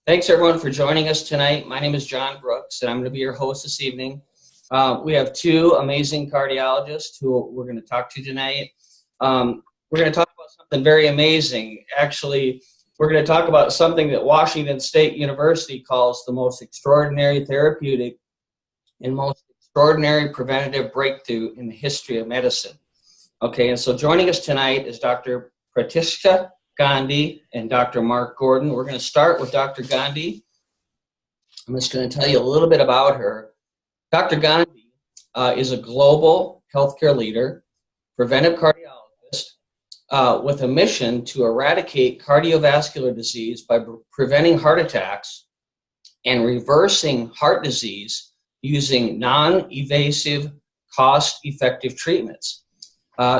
Thanks everyone for joining us tonight. My name is John Brooks, and I'm going to be your host this evening. We have two amazing cardiologists who we're going to talk to tonight. We're going to talk about something very amazing. Actually, we're going to talk about something that Washington State University calls the most extraordinary therapeutic and most extraordinary preventative breakthrough in the history of medicine. Okay, and so joining us tonight is Dr. Pratishtha Gandhi and Dr. Mark Gordon. We're going to start with Dr. Gandhi. I'm just going to tell you a little bit about her. Dr. Gandhi is a global healthcare leader, preventive cardiologist with a mission to eradicate cardiovascular disease by preventing heart attacks and reversing heart disease using non-invasive, cost-effective treatments.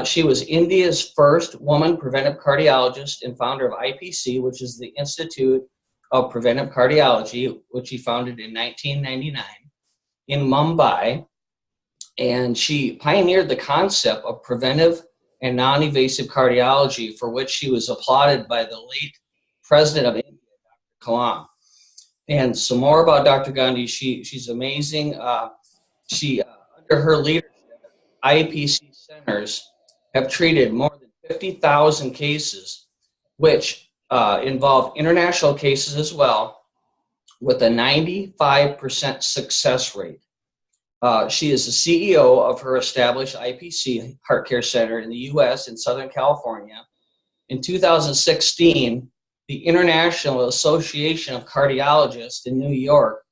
She was India's first woman preventive cardiologist and founder of IPC, which is the Institute of Preventive Cardiology, which she founded in 1999 in Mumbai. And she pioneered the concept of preventive and non-invasive cardiology, for which she was applauded by the late President of India, Dr. Kalam. And some more about Dr. Gandhi. She's amazing. Under her leadership, IPC centers have treated more than 50,000 cases, which involve international cases as well, with a 95% success rate. She is the CEO of her established IPC Heart Care Center in the U.S. in Southern California. In 2016, the International Association of Cardiologists in New York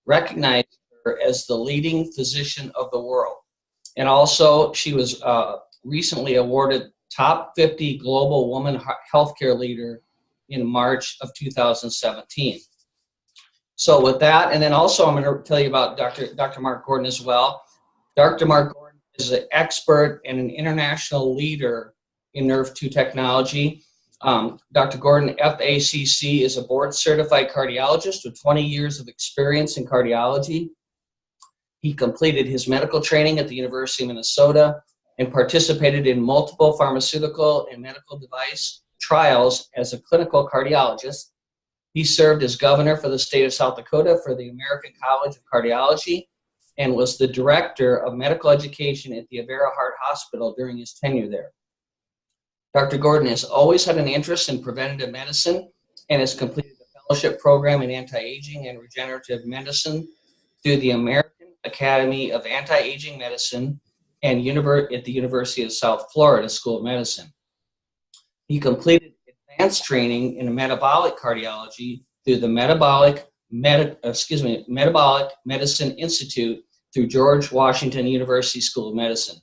recognized her as the leading physician of the world. And also, she was recently awarded Top 50 Global Woman Healthcare Leader in March of 2017. So with that, and then also I'm going to tell you about Dr. Mark Gordon as well. Dr. Mark Gordon is an expert and an international leader in NRF2 technology. Dr. Gordon, FACC, is a board-certified cardiologist with 20 years of experience in cardiology. He completed his medical training at the University of Minnesota and participated in multiple pharmaceutical and medical device trials as a clinical cardiologist. He served as governor for the state of South Dakota for the American College of Cardiology and was the director of medical education at the Avera Heart Hospital during his tenure there. Dr. Gordon has always had an interest in preventative medicine and has completed a fellowship program in anti-aging and regenerative medicine through the American Academy of Anti-Aging Medicine and at the University of South Florida School of Medicine. He completed advanced training in metabolic cardiology through the Metabolic Medicine Institute through George Washington University School of Medicine.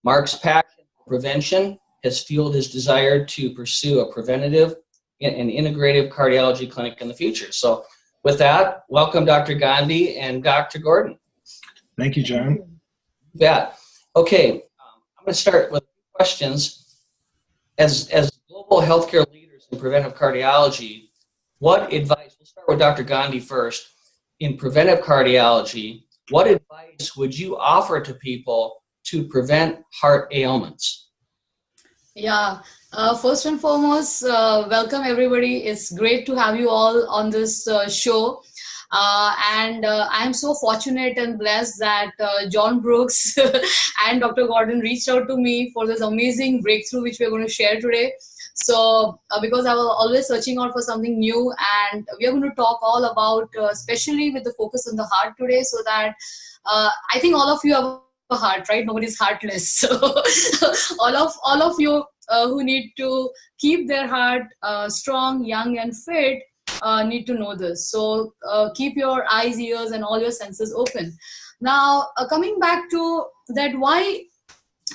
Mark's passion for prevention has fueled his desire to pursue a preventative and integrative cardiology clinic in the future. So with that, welcome Dr. Gandhi and Dr. Gordon. Thank you, John. Yeah. Okay, I'm going to start with questions. As global healthcare leaders in preventive cardiology, what advice, we'll start with Dr. Gandhi first, in preventive cardiology, what advice would you offer to people to prevent heart ailments? Yeah, first and foremost, welcome everybody. It's great to have you all on this show. I'm so fortunate and blessed that John Brooks and Dr. Gordon reached out to me for this amazing breakthrough which we're going to share today. So because I was always searching out for something new, and we're going to talk all about, especially with the focus on the heart today, so that I think all of you have a heart, right? Nobody's heartless. So all of you who need to keep their heart strong, young, and fit need to know this. So keep your eyes, ears, and all your senses open. Now, coming back to that, why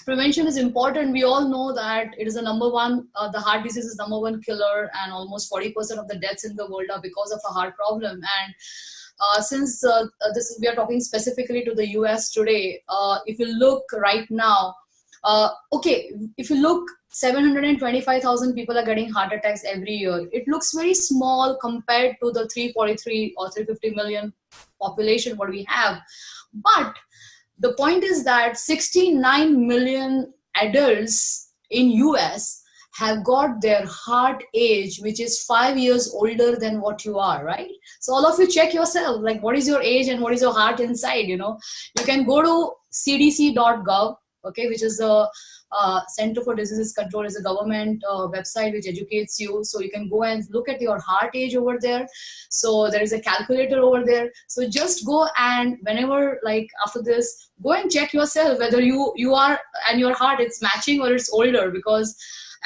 prevention is important. We all know that it is the number one, the heart disease is number one killer, and almost 40% of the deaths in the world are because of a heart problem. And since we are talking specifically to the US today, if you look right now, if you look, 725,000 people are getting heart attacks every year. It looks very small compared to the 343 or 350 million population what we have. But the point is that 69 million adults in US have got their heart age, which is 5 years older than what you are, right? So all of you check yourself, like what is your age and what is your heart inside, you know. You can go to cdc.gov, okay, which is the Center for Diseases Control, is a government website which educates you. So you can go and look at your heart age over there. So there is a calculator over there. So just go, and whenever, like after this, go and check yourself whether you are and your heart it's matching or it's older. Because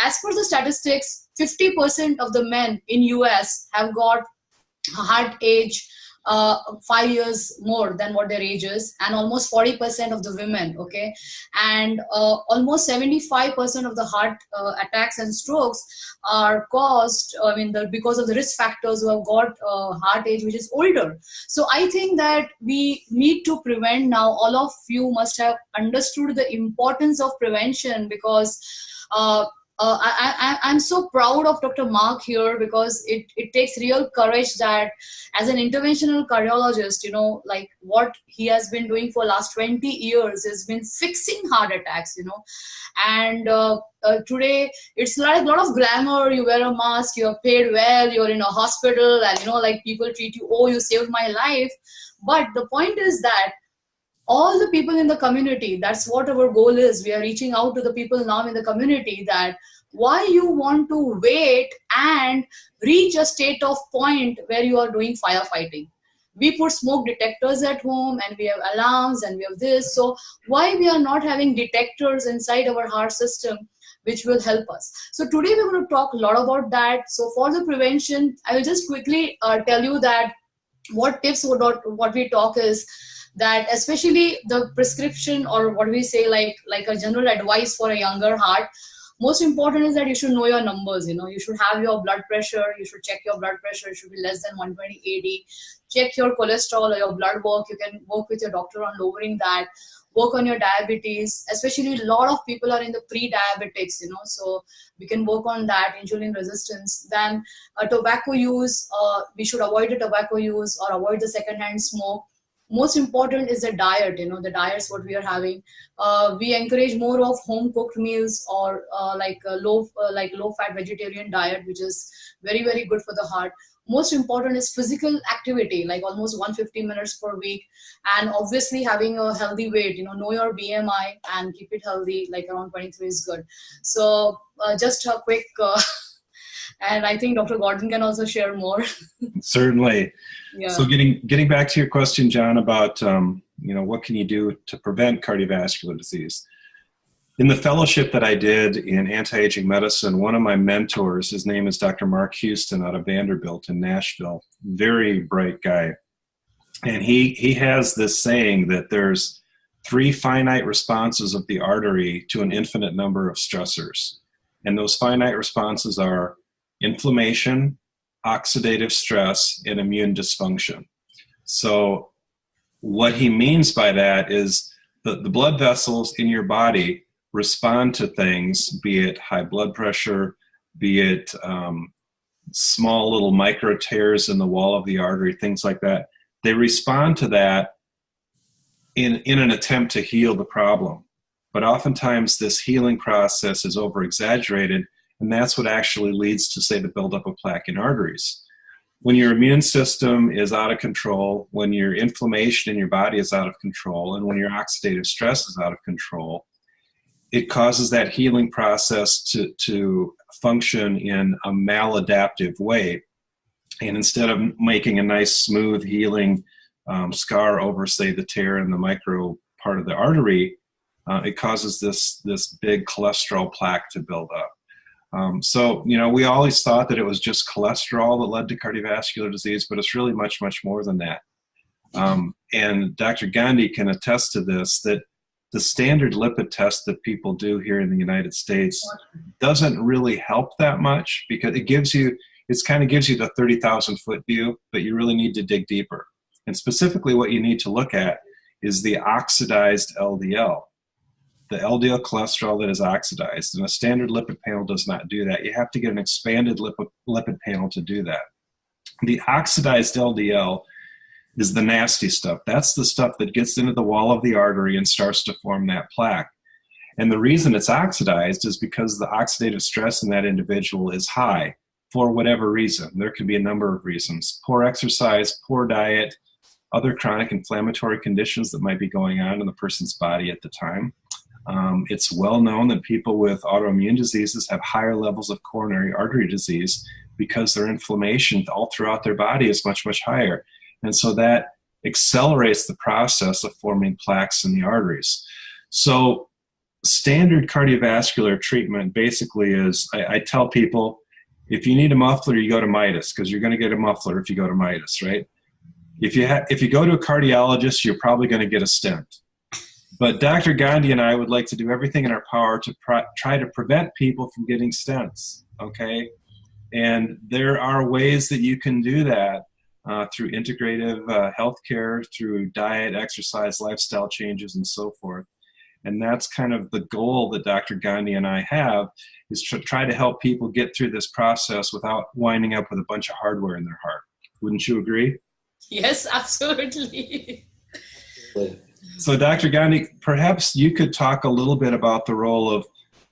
as per the statistics, 50% of the men in US have got heart age 5 years more than what their age is, and almost 40% of the women, okay, and almost 75% of the heart attacks and strokes are caused, because of the risk factors who have got heart age which is older. So I think that we need to prevent now. All of you must have understood the importance of prevention, because I'm so proud of Dr. Mark here, because it takes real courage that as an interventional cardiologist, you know, like what he has been doing for last 20 years has been fixing heart attacks, you know. And today it's like a lot of glamour. You wear a mask, you're paid well, you're in a hospital, and you know, like people treat you, oh, you saved my life. But the point is that all the people in the community, that's what our goal is. We are reaching out to the people now in the community, that why you want to wait and reach a state of point where you are doing firefighting. We put smoke detectors at home, and we have alarms, and we have this. So why we are not having detectors inside our heart system which will help us? So today we're going to talk a lot about that. So for the prevention, I will just quickly tell you that what tips, what we talk is that, especially the prescription, or what we say, like a general advice for a younger heart, most important is that you should know your numbers. You know, you should have your blood pressure, you should check your blood pressure, it should be less than 120/80. Check your cholesterol or your blood work. You can work with your doctor on lowering that. Work on your diabetes, especially a lot of people are in the pre-diabetics, you know, so we can work on that, insulin resistance. Then tobacco use, we should avoid the tobacco use or avoid the secondhand smoke. Most important is the diet, you know, the diets what we are having. We encourage more of home cooked meals, or low fat vegetarian diet, which is very, very good for the heart. Most important is physical activity, like almost 150 minutes per week, and obviously having a healthy weight. You know your BMI and keep it healthy, like around 23 is good. So just a quick and I think Dr. Gordon can also share more. Certainly. Yeah. So getting back to your question, John, about what can you do to prevent cardiovascular disease? In the fellowship that I did in anti-aging medicine, one of my mentors, his name is Dr. Mark Houston out of Vanderbilt in Nashville, very bright guy. And he has this saying that there's 3 finite responses of the artery to an infinite number of stressors. And those finite responses are inflammation, oxidative stress, and immune dysfunction. So what he means by that is the blood vessels in your body respond to things, be it high blood pressure, be it small little micro tears in the wall of the artery, things like that. They respond to that in an attempt to heal the problem. But oftentimes this healing process is over-exaggerated, and that's what actually leads to, say, the buildup of plaque in arteries. When your immune system is out of control, when your inflammation in your body is out of control, and when your oxidative stress is out of control, it causes that healing process to function in a maladaptive way. And instead of making a nice, smooth, healing scar over, say, the tear in the micro part of the artery, it causes this big cholesterol plaque to build up. So we always thought that it was just cholesterol that led to cardiovascular disease, but it's really much, much more than that. And Dr. Gandhi can attest to this, that the standard lipid test that people do here in the United States doesn't really help that much, because it kind of gives you the 30,000 foot view, but you really need to dig deeper. And specifically what you need to look at is the oxidized LDL, the LDL cholesterol that is oxidized. And a standard lipid panel does not do that. You have to get an expanded lipid panel to do that. The oxidized LDL is the nasty stuff. That's the stuff that gets into the wall of the artery and starts to form that plaque. And the reason it's oxidized is because the oxidative stress in that individual is high for whatever reason. There could be a number of reasons. Poor exercise, poor diet, other chronic inflammatory conditions that might be going on in the person's body at the time. It's well known that people with autoimmune diseases have higher levels of coronary artery disease because their inflammation all throughout their body is much, much higher. And so that accelerates the process of forming plaques in the arteries. So standard cardiovascular treatment basically is, I tell people, if you need a muffler, you go to Midas, because you're going to get a muffler if you go to Midas, right? If you go to a cardiologist, you're probably going to get a stent. But Dr. Gandhi and I would like to do everything in our power to try to prevent people from getting stents, okay? And there are ways that you can do that through integrative healthcare, through diet, exercise, lifestyle changes, and so forth. And that's kind of the goal that Dr. Gandhi and I have, is to try to help people get through this process without winding up with a bunch of hardware in their heart. Wouldn't you agree? Yes, absolutely. So Dr. Gandhi, perhaps you could talk a little bit about the role of,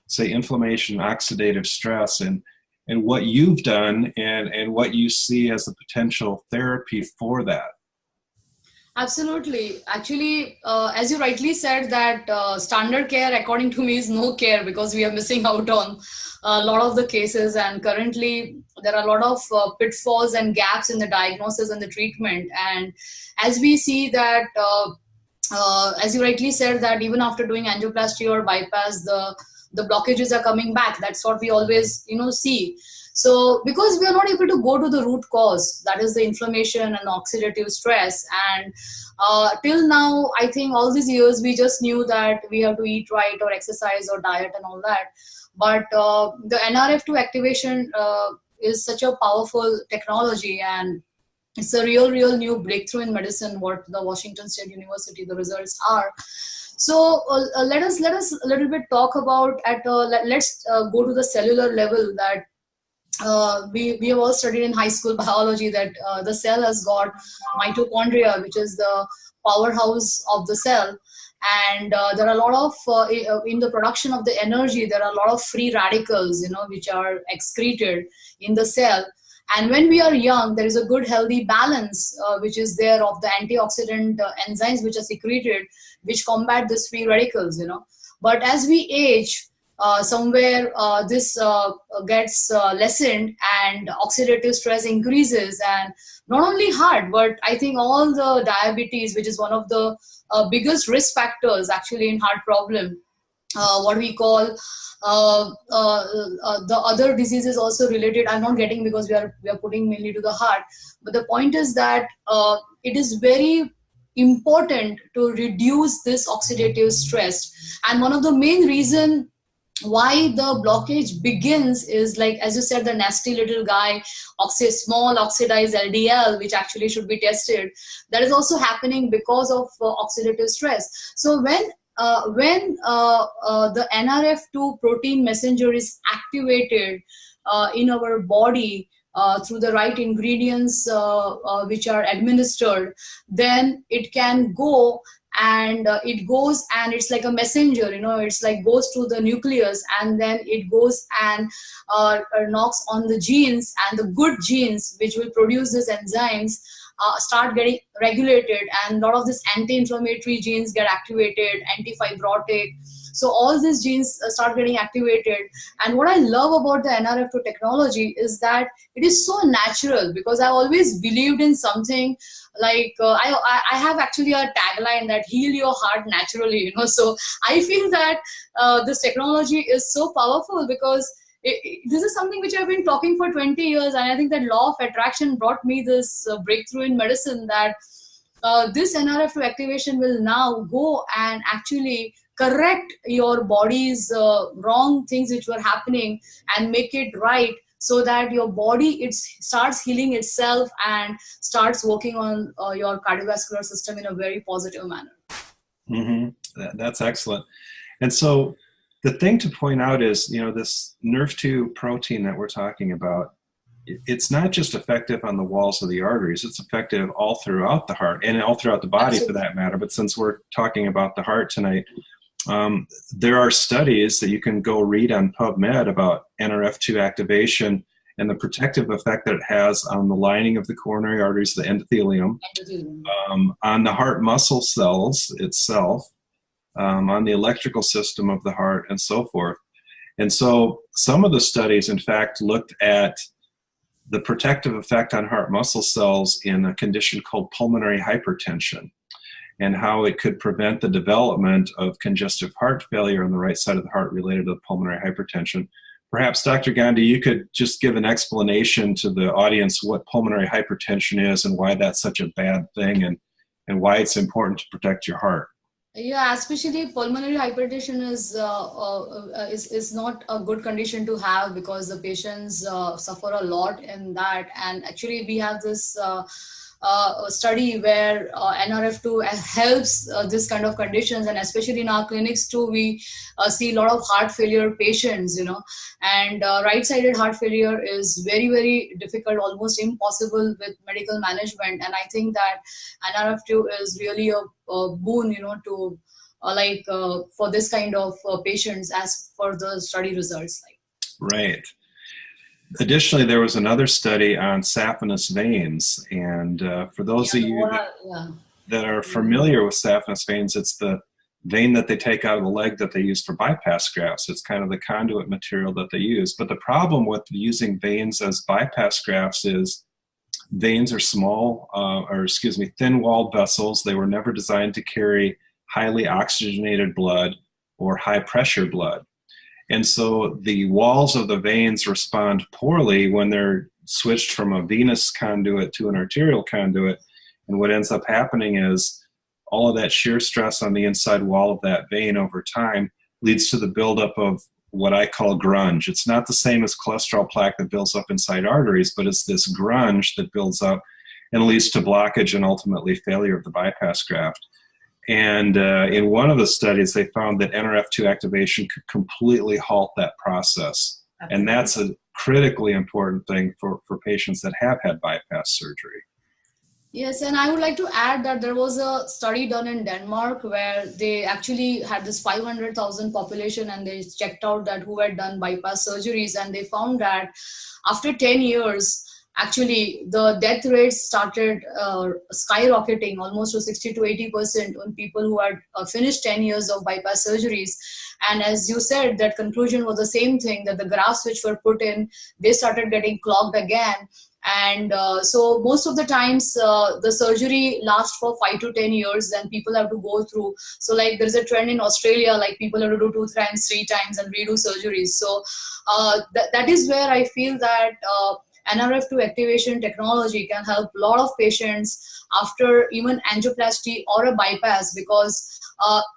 say, inflammation, oxidative stress, and what you've done and what you see as the potential therapy for that. Absolutely. Actually, as you rightly said, that standard care, according to me, is no care, because we are missing out on a lot of the cases. And currently, there are a lot of pitfalls and gaps in the diagnosis and the treatment. And as we see that, as you rightly said, that even after doing angioplasty or bypass, the blockages are coming back. That's what we always, see. So because we are not able to go to the root cause, that is the inflammation and oxidative stress. And till now, I think all these years, we just knew that we have to eat right or exercise or diet and all that. But the NRF2 activation is such a powerful technology, and it's a real new breakthrough in medicine, what the Washington State University, the results are. So let us a little bit talk about let's go to the cellular level, that we have all studied in high school biology that the cell has got mitochondria, which is the powerhouse of the cell. And there are a lot of, in the production of the energy, there are a lot of free radicals, which are excreted in the cell. And when we are young, there is a good healthy balance, which is there, of the antioxidant enzymes which are secreted, which combat these free radicals, But as we age, somewhere this gets lessened, and oxidative stress increases, and not only heart, but I think all the diabetes, which is one of the biggest risk factors actually in heart problem, what we call the other diseases also related. I'm not getting, because we are putting mainly to the heart, but the point is that it is very important to reduce this oxidative stress. And one of the main reason why the blockage begins is, like, as you said, the nasty little guy, small oxidized LDL, which actually should be tested. That is also happening because of oxidative stress. So when the NRF2 protein messenger is activated in our body through the right ingredients which are administered, then it can go, and it goes, and it's like a messenger, it's like goes to the nucleus, and then it goes and knocks on the genes, and the good genes which will produce these enzymes start getting regulated, and a lot of these anti-inflammatory genes get activated, anti-fibrotic. So all these genes start getting activated. And what I love about the NRF2 technology is that it is so natural, because I always believed in something like, I have actually a tagline that heal your heart naturally, So I feel that this technology is so powerful, because this is something which I've been talking for 20 years. And I think that law of attraction brought me this breakthrough in medicine, that this NRF2 activation will now go and actually correct your body's wrong things which were happening, and make it right, so that your body, it starts healing itself and starts working on your cardiovascular system in a very positive manner. Mm-hmm. That's excellent. And so the thing to point out is, this NRF2 protein that we're talking about, it's not just effective on the walls of the arteries, it's effective all throughout the heart and all throughout the body. Absolutely. For that matter. But since we're talking about the heart tonight, There are studies that you can go read on PubMed about NRF2 activation and the protective effect that it has on the lining of the coronary arteries, the endothelium, on the heart muscle cells itself, on the electrical system of the heart, and so forth. And so some of the studies, in fact, looked at the protective effect on heart muscle cells in a condition called pulmonary hypertension, and how it could prevent the development of congestive heart failure on the right side of the heart related to pulmonary hypertension. Perhaps, Dr. Gandhi, you could just give an explanation to the audience what pulmonary hypertension is and why that's such a bad thing, and why it's important to protect your heart. Yeah, especially pulmonary hypertension is not a good condition to have, because the patients suffer a lot in that. And actually, we have this study where NRF2 helps this kind of conditions, and especially in our clinics too, we see a lot of heart failure patients, and right-sided heart failure is very, very difficult, almost impossible with medical management. And I think that NRF2 is really a boon, to for this kind of patients, as for the study results. Right. Additionally, there was another study on saphenous veins, and for those of you that are familiar with saphenous veins, it's the vein that they take out of the leg that they use for bypass grafts. It's kind of the conduit material that they use. But the problem with using veins as bypass grafts is veins are small, thin-walled vessels. They were never designed to carry highly oxygenated blood or high-pressure blood. And so the walls of the veins respond poorly when they're switched from a venous conduit to an arterial conduit. And what ends up happening is all of that shear stress on the inside wall of that vein over time leads to the buildup of what I call grunge. It's not the same as cholesterol plaque that builds up inside arteries, but it's this grunge that builds up and leads to blockage and ultimately failure of the bypass graft. And in one of the studies, they found that NRF2 activation could completely halt that process. Absolutely. And that's a critically important thing for patients that have had bypass surgery. Yes, and I would like to add that there was a study done in Denmark where they actually had this 500,000 population, and they checked out that who had done bypass surgeries, and they found that after 10 years, actually the death rates started skyrocketing almost to 60 to 80% on people who had finished 10 years of bypass surgeries. And as you said, that conclusion was the same thing, that the grafts which were put in, they started getting clogged again. And so most of the times the surgery lasts for 5 to 10 years, and people have to go through. So like there's a trend in Australia, like people have to do 2 times, 3 times and redo surgeries. So that is where I feel that NRF2 activation technology can help a lot of patients after even angioplasty or a bypass, because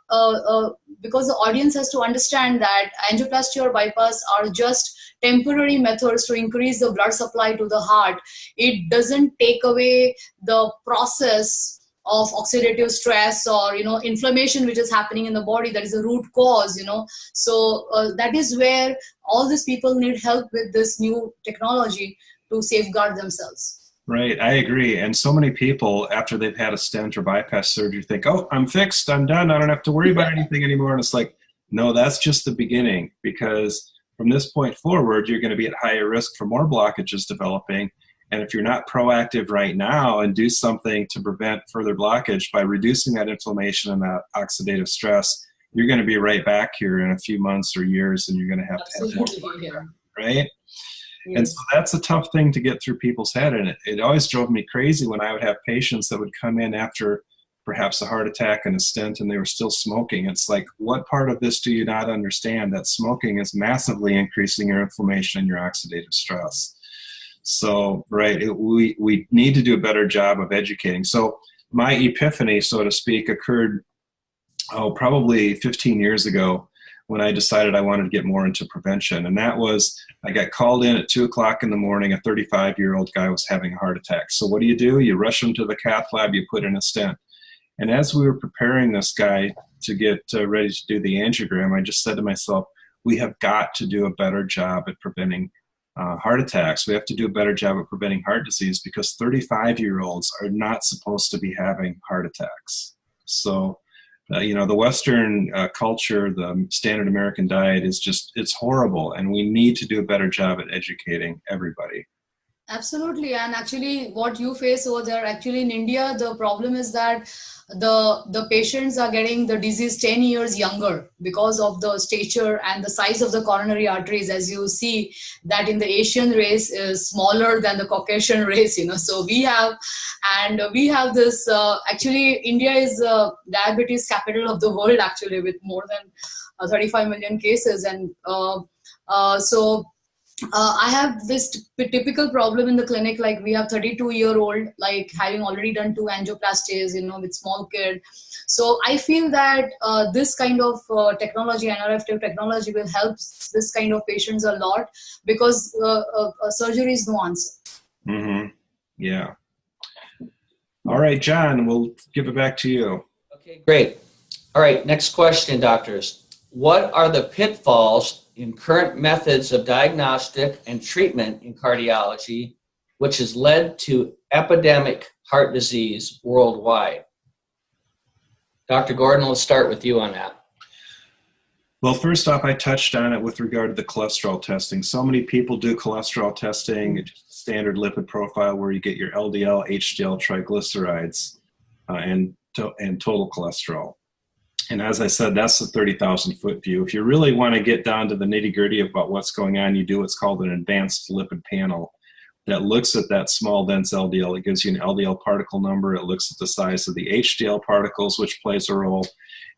the audience has to understand that angioplasty or bypass are just temporary methods to increase the blood supply to the heart. It doesn't take away the process of oxidative stress or inflammation which is happening in the body. That is a root cause. So that is where all these people need help with this new technology to safeguard themselves. Right, I agree. And so many people, after they've had a stent or bypass surgery, think, oh, I'm fixed, I'm done, I don't have to worry about anything anymore. And it's like, no, that's just the beginning, because from this point forward, you're going to be at higher risk for more blockages developing. And if you're not proactive right now and do something to prevent further blockage by reducing that inflammation and that oxidative stress, you're going to be right back here in a few months or years, and you're going to have more, right? Yes. And so that's a tough thing to get through people's head. And it always drove me crazy when I would have patients that would come in after perhaps a heart attack and a stent, and they were still smoking. It's like, what part of this do you not understand? That smoking is massively increasing your inflammation and your oxidative stress. So, right, we need to do a better job of educating. So my epiphany, so to speak, occurred, probably 15 years ago, when I decided I wanted to get more into prevention. And that was, I got called in at 2 o'clock in the morning, a 35-year-old guy was having a heart attack. So what do? You rush him to the cath lab, you put in a stent. And as we were preparing this guy to get ready to do the angiogram, I just said to myself, we have got to do a better job at preventing heart attacks. We have to do a better job at preventing heart disease, because 35-year-olds are not supposed to be having heart attacks. So The Western culture, the standard American diet is it's horrible, and we need to do a better job at educating everybody. Absolutely. And actually what you face over there, actually in India, the problem is that the patients are getting the disease 10 years younger because of the stature and the size of the coronary arteries. As you see that in the Asian race is smaller than the Caucasian race, so we have this, actually India is diabetes capital of the world, actually, with more than 35 million cases. And I have this typical problem in the clinic, like we have 32-year-old, like having already done 2 angioplasties, with small kid. So I feel that this kind of technology, NRF2 technology, will help this kind of patients a lot, because surgery is no answer. Mm-hmm. Yeah. All right, John, we'll give it back to you. Okay, great. All right, next question, doctors. What are the pitfalls in current methods of diagnostic and treatment in cardiology, which has led to epidemic heart disease worldwide? Dr. Gordon, let's start with you on that. Well, first off, I touched on it with regard to the cholesterol testing. So many people do cholesterol testing, it's just a standard lipid profile where you get your LDL, HDL, triglycerides, and total cholesterol. And as I said, that's the 30,000-foot view. If you really want to get down to the nitty-gritty about what's going on, you do what's called an advanced lipid panel that looks at that small, dense LDL. It gives you an LDL particle number. It looks at the size of the HDL particles, which plays a role.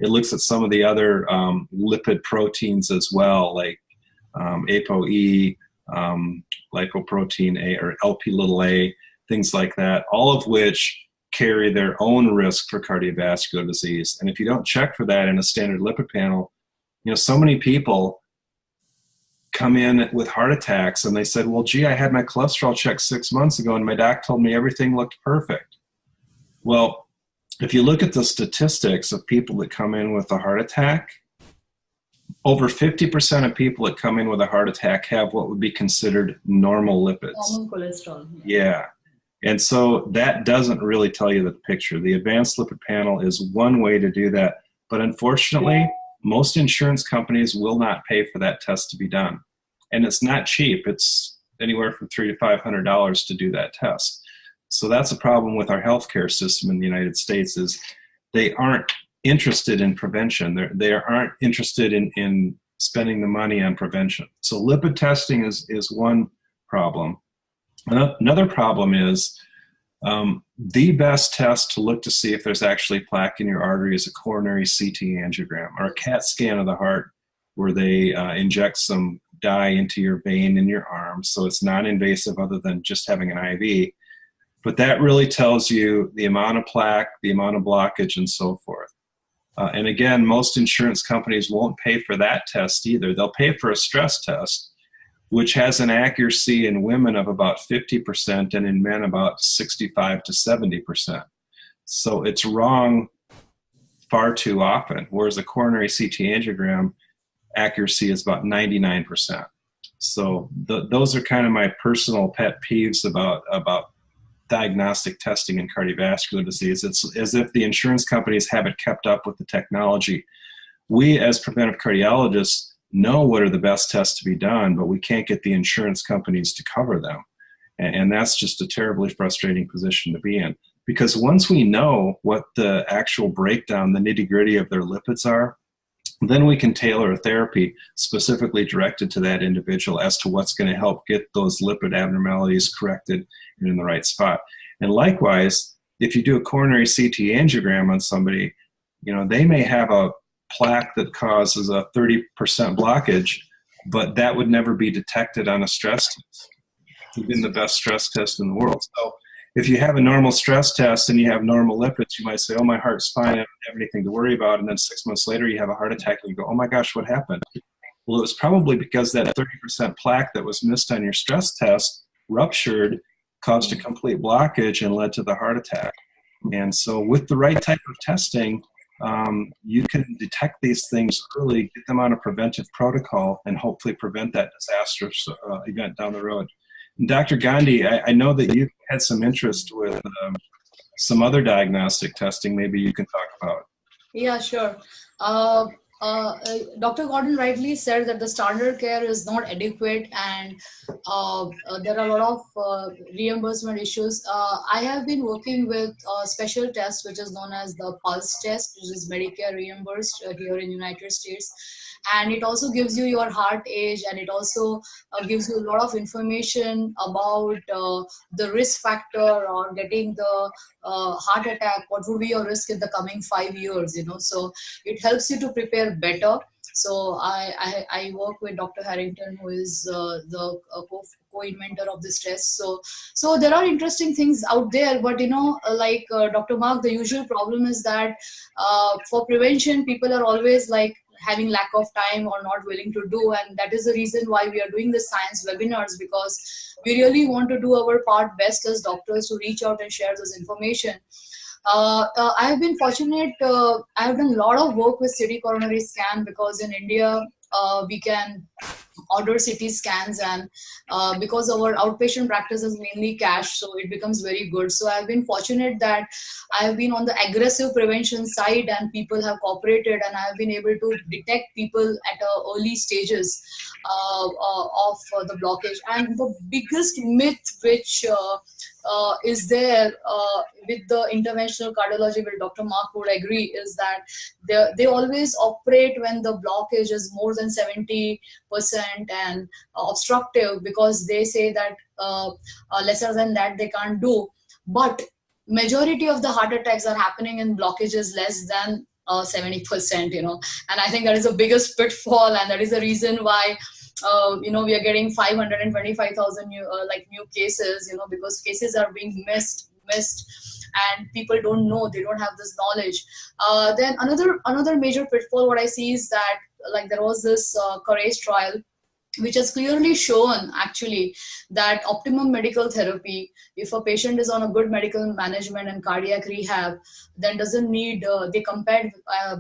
It looks at some of the other lipid proteins as well, like ApoE, lipoprotein A, or Lp(a), things like that, all of which carry their own risk for cardiovascular disease. And if you don't check for that in a standard lipid panel, so many people come in with heart attacks and they said, well, gee, I had my cholesterol checked 6 months ago and my doc told me everything looked perfect. Well, if you look at the statistics of people that come in with a heart attack, over 50% of people that come in with a heart attack have what would be considered normal lipids. Normal cholesterol. Yeah. And so that doesn't really tell you the picture. The advanced lipid panel is one way to do that. But unfortunately, most insurance companies will not pay for that test to be done. And it's not cheap. It's anywhere from $300 to $500 to do that test. So that's a problem with our healthcare system in the United States, is they aren't interested in prevention. They aren't interested in spending the money on prevention. So lipid testing is one problem. Another problem is the best test to look to see if there's actually plaque in your artery is a coronary CT angiogram or a CAT scan of the heart, where they inject some dye into your vein in your arm. So it's non-invasive other than just having an IV. But that really tells you the amount of plaque, the amount of blockage, and so forth. And again, most insurance companies won't pay for that test either. They'll pay for a stress test, which has an accuracy in women of about 50% and in men about 65 to 70%. So it's wrong far too often, whereas a coronary CT angiogram accuracy is about 99%. So those are kind of my personal pet peeves about diagnostic testing in cardiovascular disease. It's as if the insurance companies haven't kept up with the technology. We, as preventive cardiologists, know what are the best tests to be done, but we can't get the insurance companies to cover them. And that's just a terribly frustrating position to be in. Because once we know what the actual breakdown, the nitty-gritty of their lipids are, then we can tailor a therapy specifically directed to that individual as to what's going to help get those lipid abnormalities corrected and in the right spot. And likewise, if you do a coronary CT angiogram on somebody, they may have a plaque that causes a 30% blockage, but that would never be detected on a stress test, even the best stress test in the world. So if you have a normal stress test and you have normal lipids, you might say, oh, my heart's fine, I don't have anything to worry about. And then 6 months later, you have a heart attack and you go, oh my gosh, what happened? Well, it was probably because that 30% plaque that was missed on your stress test ruptured, caused a complete blockage, and led to the heart attack. And so with the right type of testing, you can detect these things early, get them on a preventive protocol, and hopefully prevent that disastrous event down the road. And Dr. Gandhi, I know that you've had some interest with some other diagnostic testing maybe you can talk about. Yeah, sure. Uh, Dr. Gordon rightly said that the standard care is not adequate, and there are a lot of reimbursement issues. I have been working with a special test which is known as the pulse test, which is Medicare reimbursed here in United States, and it also gives you your heart age, and it also gives you a lot of information about the risk factor or getting the heart attack. What would be your risk in the coming 5 years, so it helps you to prepare better. So I work with Dr. Harrington, who is the co-inventor of this test. So there are interesting things out there, but like Dr. Mark, the usual problem is that for prevention, people are always like having lack of time or not willing to do, and that is the reason why we are doing the science webinars, because we really want to do our part best as doctors to reach out and share this information. I have been fortunate. I have done a lot of work with city coronary scan, because in India we can order CT scans, and because our outpatient practice is mainly cash, so it becomes very good. So I've been fortunate that I have been on the aggressive prevention side, and people have cooperated, and I have been able to detect people at early stages of the blockage. And the biggest myth which is there with the interventional cardiology, where Dr. Mark would agree, is that they always operate when the blockage is more than 70% and obstructive, because they say that lesser than that they can't do. But majority of the heart attacks are happening in blockages less than 70%, and I think that is the biggest pitfall, and that is the reason why we are getting 525,000 new cases, because cases are being missed, and people don't know, they don't have this knowledge. Then another major pitfall what I see is that, like, there was this Courage trial which has clearly shown actually that optimum medical therapy, if a patient is on a good medical management and cardiac rehab, then doesn't need, they compared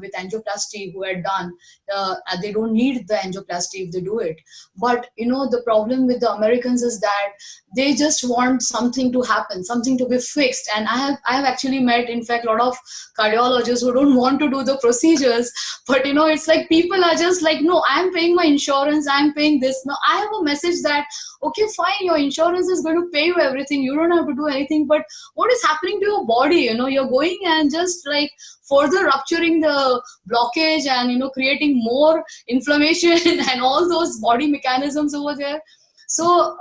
with angioplasty who had done, they don't need the angioplasty if they do it. But the problem with the Americans is that they just want something to happen, something to be fixed. And I have actually met, in fact, a lot of cardiologists who don't want to do the procedures, but it's like people are just like, no, I'm paying my insurance, I'm paying this. Now I have a message that, okay, fine, your insurance is going to pay you everything, you don't have to do anything, but what is happening to your body? You're going and just like further rupturing the blockage and creating more inflammation and all those body mechanisms over there. So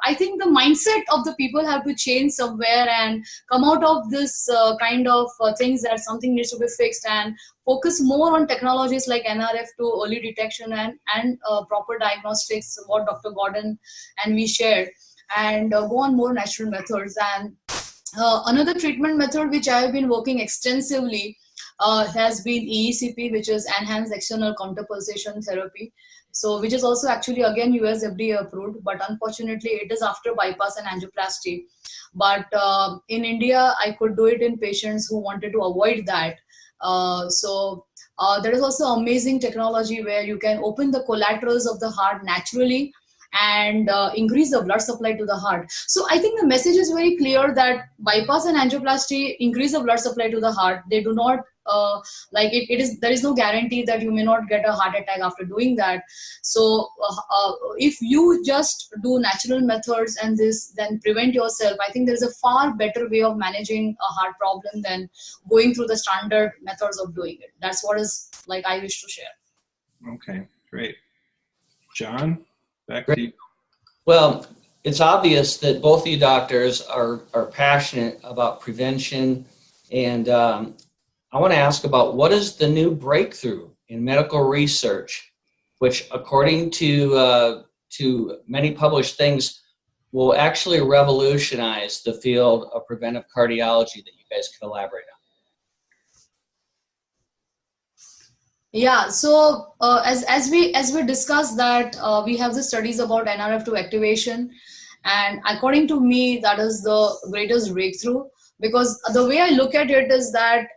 I think the mindset of the people have to change somewhere and come out of this kind of things that something needs to be fixed, and focus more on technologies like NRF2, early detection, and proper diagnostics, what Dr. Gordon and we shared, and go on more natural methods. And another treatment method which I have been working extensively has been EECP, which is Enhanced External Counterpulsation Therapy. So, which is also actually again US FDA approved, but unfortunately it is after bypass and angioplasty. But in India, I could do it in patients who wanted to avoid that. There is also amazing technology where you can open the collaterals of the heart naturally and increase the blood supply to the heart. So I think the message is very clear that bypass and angioplasty increase the blood supply to the heart. They do not there is no guarantee that you may not get a heart attack after doing that. So if you just do natural methods and then prevent yourself, I think there is a far better way of managing a heart problem than going through the standard methods of doing it. That's what is like I wish to share. Okay, great. John, back to you. Well, it's obvious that both of you doctors are passionate about prevention, and I want to ask about what is the new breakthrough in medical research, which according to many published things will actually revolutionize the field of preventive cardiology that you guys can elaborate on. Yeah, so as we discussed that we have the studies about NRF2 activation, and according to me that is the greatest breakthrough, because the way I look at it is that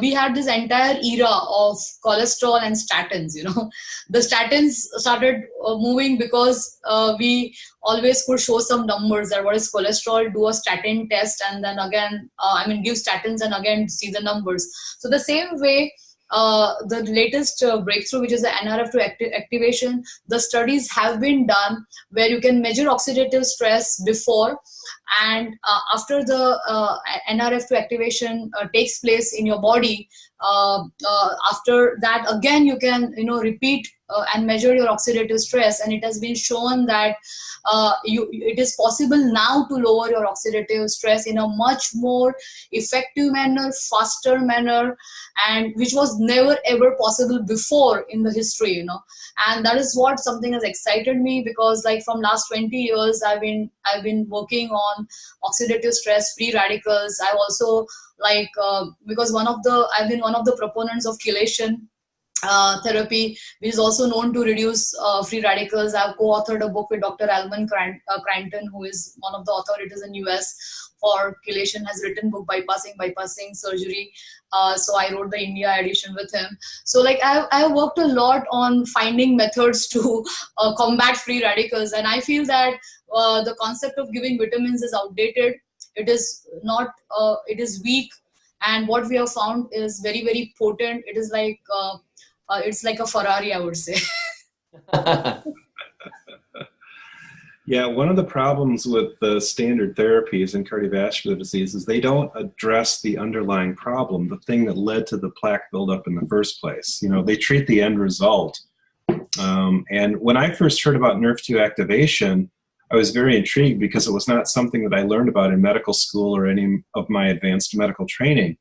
we had this entire era of cholesterol and statins. The statins started moving because we always could show some numbers that what is cholesterol, do a statin test, and then again, give statins and again see the numbers. So the same way, the latest breakthrough, which is the NRF2 activation, the studies have been done where you can measure oxidative stress before and after the NRF2 activation takes place in your body. After that, again, you can repeat and measure your oxidative stress, and it has been shown that it is possible now to lower your oxidative stress in a much more effective manner, faster manner, and which was never ever possible before in the history. And that is what something has excited me, because like from last 20 years I've been working on oxidative stress, free radicals. I've also because I've been one of the proponents of chelation therapy, which is also known to reduce free radicals. I've co-authored a book with Dr. Alman Cranton, who is one of the authorities in US for chelation, has written book Bypassing Surgery. So I wrote the India edition with him. So I worked a lot on finding methods to combat free radicals, and I feel that the concept of giving vitamins is outdated. It is not, it is weak, and what we have found is very, very potent. It is it's like a Ferrari, I would say. Yeah, one of the problems with the standard therapies in cardiovascular disease is they don't address the underlying problem, the thing that led to the plaque buildup in the first place. They treat the end result. And when I first heard about NRF2 activation, I was very intrigued because it was not something that I learned about in medical school or any of my advanced medical training.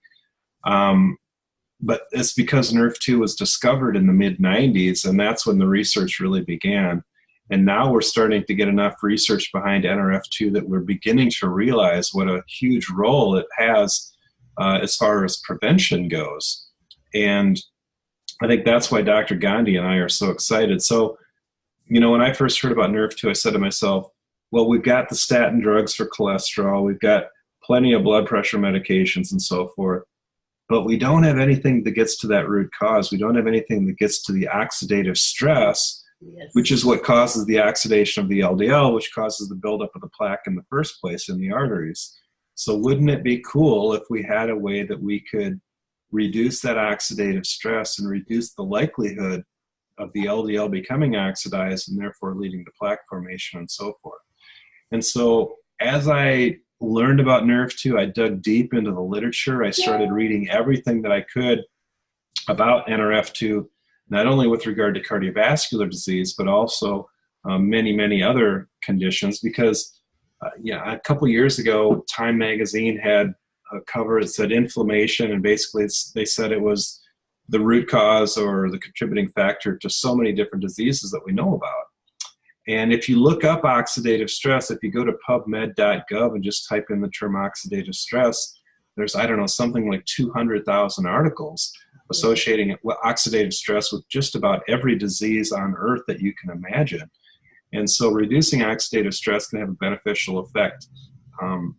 But it's because NRF2 was discovered in the mid-90s, and that's when the research really began. And now we're starting to get enough research behind NRF2 that we're beginning to realize what a huge role it has as far as prevention goes. And I think that's why Dr. Gandhi and I are so excited. So, when I first heard about NRF2, I said to myself, well, we've got the statin drugs for cholesterol, we've got plenty of blood pressure medications and so forth, but we don't have anything that gets to that root cause. We don't have anything that gets to the oxidative stress, yes, which is what causes the oxidation of the LDL, which causes the buildup of the plaque in the first place in the arteries. So wouldn't it be cool if we had a way that we could reduce that oxidative stress and reduce the likelihood of the LDL becoming oxidized and therefore leading to plaque formation and so forth? And so as I learned about NRF2, I dug deep into the literature. I started reading everything that I could about NRF2, not only with regard to cardiovascular disease, but also many, many other conditions. Because a couple years ago, Time magazine had a cover that said inflammation, and basically they said it was the root cause or the contributing factor to so many different diseases that we know about. And if you look up oxidative stress, if you go to pubmed.gov and just type in the term oxidative stress, there's, something like 200,000 articles associating oxidative stress with just about every disease on earth that you can imagine. And so reducing oxidative stress can have a beneficial effect,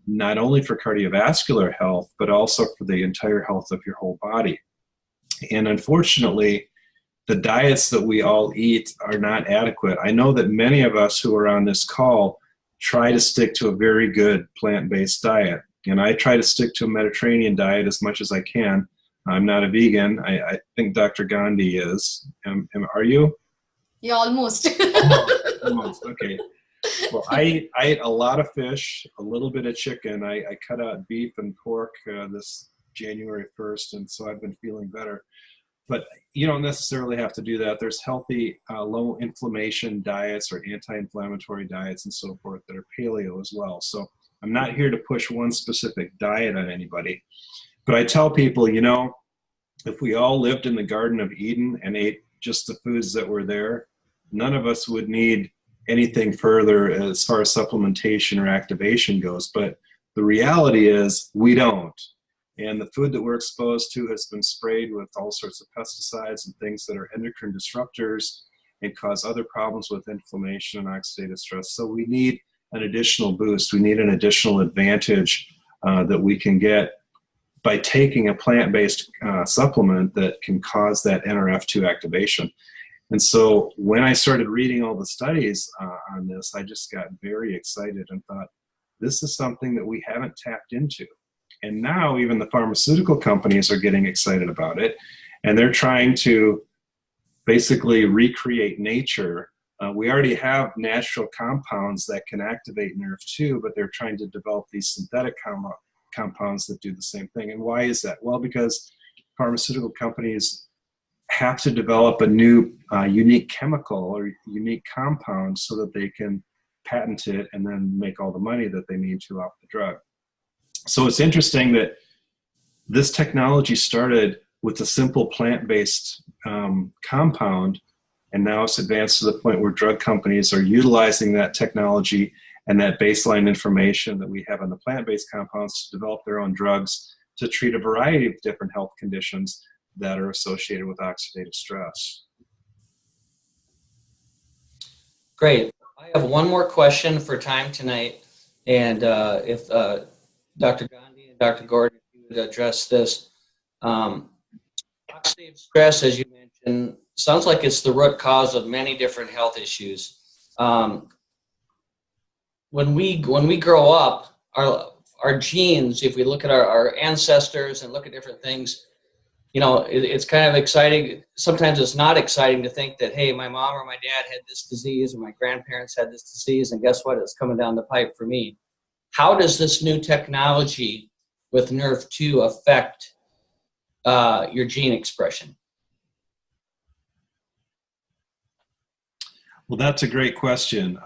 not only for cardiovascular health, but also for the entire health of your whole body. And unfortunately, the diets that we all eat are not adequate. I know that many of us who are on this call try to stick to a very good plant-based diet. And I try to stick to a Mediterranean diet as much as I can. I'm not a vegan. I think Dr. Gandhi is. Are you? Yeah, almost. Almost. Okay. Well, I ate a lot of fish, a little bit of chicken. I cut out beef and pork this January 1st, and so I've been feeling better. But you don't necessarily have to do that. There's healthy, low inflammation diets or anti-inflammatory diets and so forth that are paleo as well. So I'm not here to push one specific diet on anybody. But I tell people, if we all lived in the Garden of Eden and ate just the foods that were there, none of us would need anything further as far as supplementation or activation goes. But the reality is we don't. And the food that we're exposed to has been sprayed with all sorts of pesticides and things that are endocrine disruptors and cause other problems with inflammation and oxidative stress. So we need an additional boost. We need an additional advantage that we can get by taking a plant-based supplement that can cause that NRF2 activation. And so when I started reading all the studies on this, I just got very excited and thought, this is something that we haven't tapped into. And now even the pharmaceutical companies are getting excited about it, and they're trying to basically recreate nature. We already have natural compounds that can activate NRF2, but they're trying to develop these synthetic compounds that do the same thing. And why is that? Well, because pharmaceutical companies have to develop a new unique chemical or unique compound so that they can patent it and then make all the money that they need to off the drug. So it's interesting that this technology started with a simple plant-based compound, and now it's advanced to the point where drug companies are utilizing that technology and that baseline information that we have on the plant-based compounds to develop their own drugs to treat a variety of different health conditions that are associated with oxidative stress. Great. I have one more question for time tonight, and if Dr. Gandhi and Dr. Gordon, if you would address this. Oxidative stress, as you mentioned, sounds like it's the root cause of many different health issues. When we grow up, our genes, if we look at our ancestors and look at different things, you know, it's kind of exciting. Sometimes it's not exciting to think that, hey, my mom or my dad had this disease or my grandparents had this disease, and guess what? It's coming down the pipe for me. How does this new technology with NRF2 affect your gene expression? Well, that's a great question.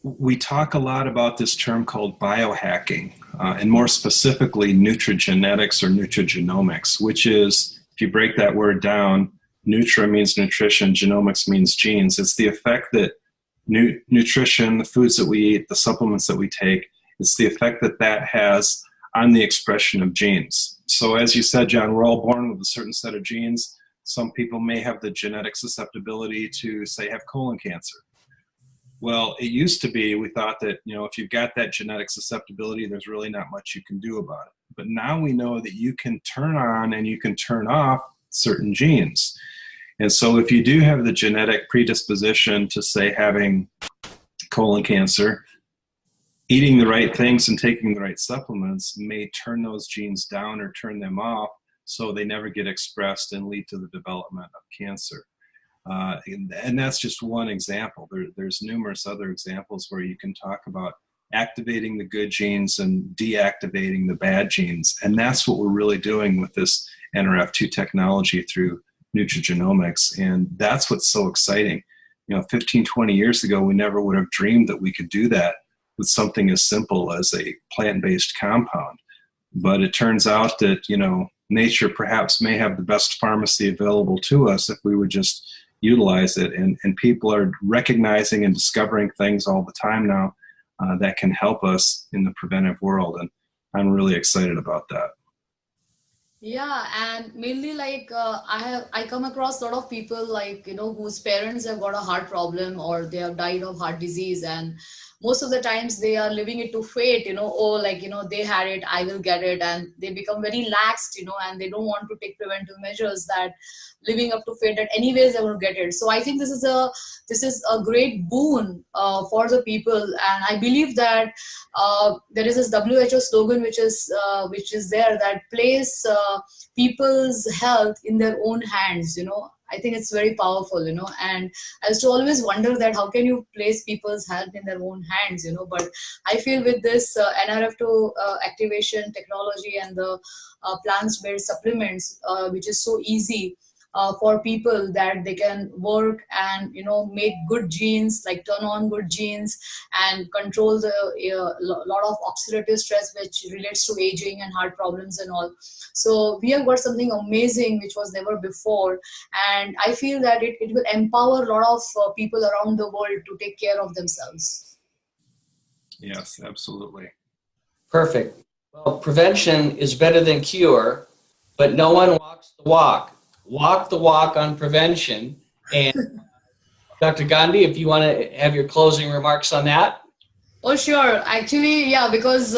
We talk a lot about this term called biohacking, and more specifically nutrigenetics or nutrigenomics, which is, if you break that word down, nutra means nutrition, genomics means genes. It's the effect that nutrition, the foods that we eat, the supplements that we take, it's the effect that that has on the expression of genes. So as you said, John, we're all born with a certain set of genes. Some people may have the genetic susceptibility to, say, have colon cancer. Well, it used to be, we thought that, you know, if you've got that genetic susceptibility, there's really not much you can do about it. But now we know that you can turn on and you can turn off certain genes. And so if you do have the genetic predisposition to, say, having colon cancer, eating the right things and taking the right supplements may turn those genes down or turn them off so they never get expressed and lead to the development of cancer. And that's just one example. There's numerous other examples where you can talk about activating the good genes and deactivating the bad genes. And that's what we're really doing with this NRF2 technology through nutrigenomics. And that's what's so exciting. You know, 15, 20 years ago, we never would have dreamed that we could do that with something as simple as a plant-based compound. But it turns out that, you know, nature perhaps may have the best pharmacy available to us if we would just utilize it. And people are recognizing and discovering things all the time now that can help us in the preventive world. And I'm really excited about that. Yeah, and mainly like I come across a lot of people, like, you know, whose parents have got a heart problem or they have died of heart disease, and most of the times they are living it to fate, you know, oh, like, you know, they had it, I will get it, and they become very laxed, you know, and they don't want to take preventive measures, that living up to fate that anyways they will get it. So I think this is a great boon for the people, and I believe that there is this WHO slogan which is there, that place people's health in their own hands, you know. I think it's very powerful, you know, and I used to always wonder that how can you place people's health in their own hands, you know. But I feel with this NRF2 activation technology and the plant-based supplements, which is so easy for people, that they can work and, you know, make good genes, like turn on good genes and control the lot of oxidative stress which relates to aging and heart problems and all. So we have got something amazing which was never before, and I feel that it will empower a lot of people around the world to take care of themselves. Yes, absolutely. Perfect. Well, prevention is better than cure, but no one walks the walk. Walk the walk on prevention. And Dr. Gandhi, if you want to have your closing remarks on that. Oh, sure. Actually, yeah, because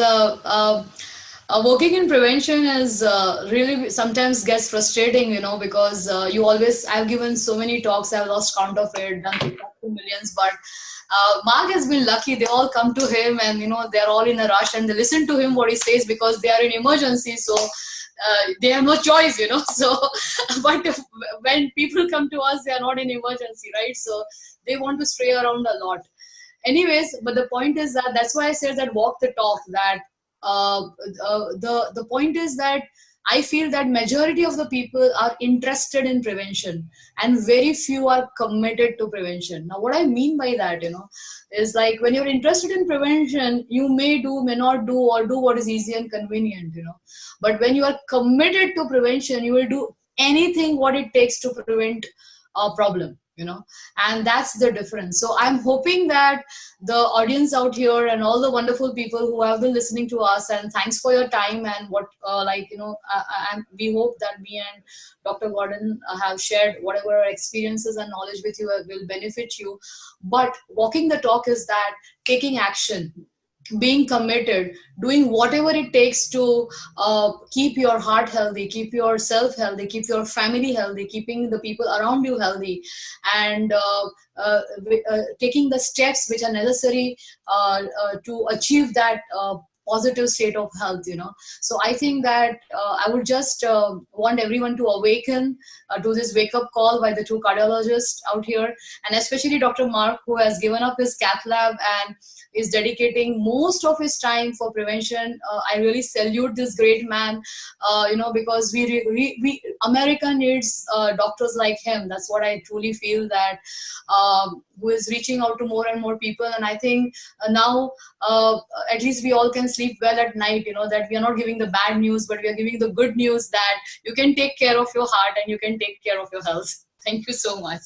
Working in prevention is really sometimes gets frustrating, you know, because I've given so many talks, I've lost count of it, done to millions, but Mark has been lucky. They all come to him and, you know, they're all in a rush and they listen to him what he says because they are in emergency. So they have no choice, you know. So, but when people come to us, they are not in emergency, right? So they want to stray around a lot. Anyways, but the point is that that's why I said that walk the talk, that the point is that I feel that majority of the people are interested in prevention and very few are committed to prevention. Now, what I mean by that, you know, is like when you're interested in prevention, you may do, may not do, or do what is easy and convenient, you know. But when you are committed to prevention, you will do anything what it takes to prevent a problem, you know, and that's the difference. So I'm hoping that the audience out here and all the wonderful people who have been listening to us, and thanks for your time and what we hope that me and Dr. Gordon have shared whatever experiences and knowledge with you will benefit you. But walking the talk is that taking action, being committed, doing whatever it takes to keep your heart healthy, keep yourself healthy, keep your family healthy, keeping the people around you healthy, and taking the steps which are necessary to achieve that positive state of health, you know. So I think that I would just want everyone to awaken to this wake-up call by the two cardiologists out here, and especially Dr. Mark, who has given up his cath lab and is dedicating most of his time for prevention. I really salute this great man, you know, because we America needs doctors like him. That's what I truly feel, that who is reaching out to more and more people. And I think now at least we all can sleep well at night, you know, that we are not giving the bad news, but we are giving the good news that you can take care of your heart and you can take care of your health. Thank you so much.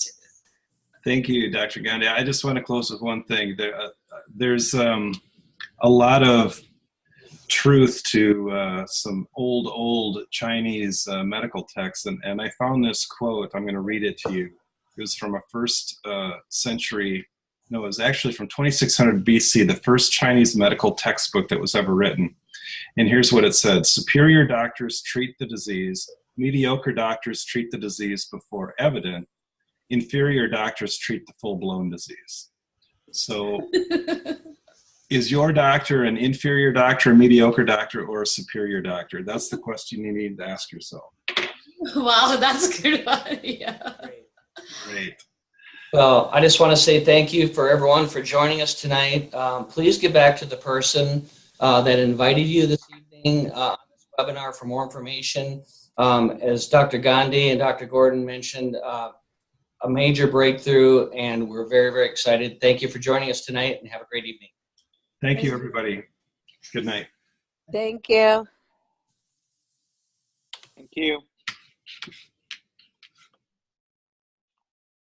Thank you, Dr. Gandhi. I just want to close with one thing. There's a lot of truth to some old Chinese medical texts, and I found this quote. I'm going to read it to you. It was from a first century, no, it was actually from 2600 BC, the first Chinese medical textbook that was ever written. And here's what it said: superior doctors treat the disease, mediocre doctors treat the disease before evident, inferior doctors treat the full-blown disease. So is your doctor an inferior doctor, a mediocre doctor, or a superior doctor? That's the question you need to ask yourself. Wow, that's good. Yeah. Great. Well, I just want to say thank you for everyone for joining us tonight. Please get back to the person that invited you this evening on this webinar for more information. As Dr. Gandhi and Dr. Gordon mentioned, a major breakthrough, and we're very, very excited. Thank you for joining us tonight, and have a great evening. Thank you, everybody. Good night. Thank you. Thank you.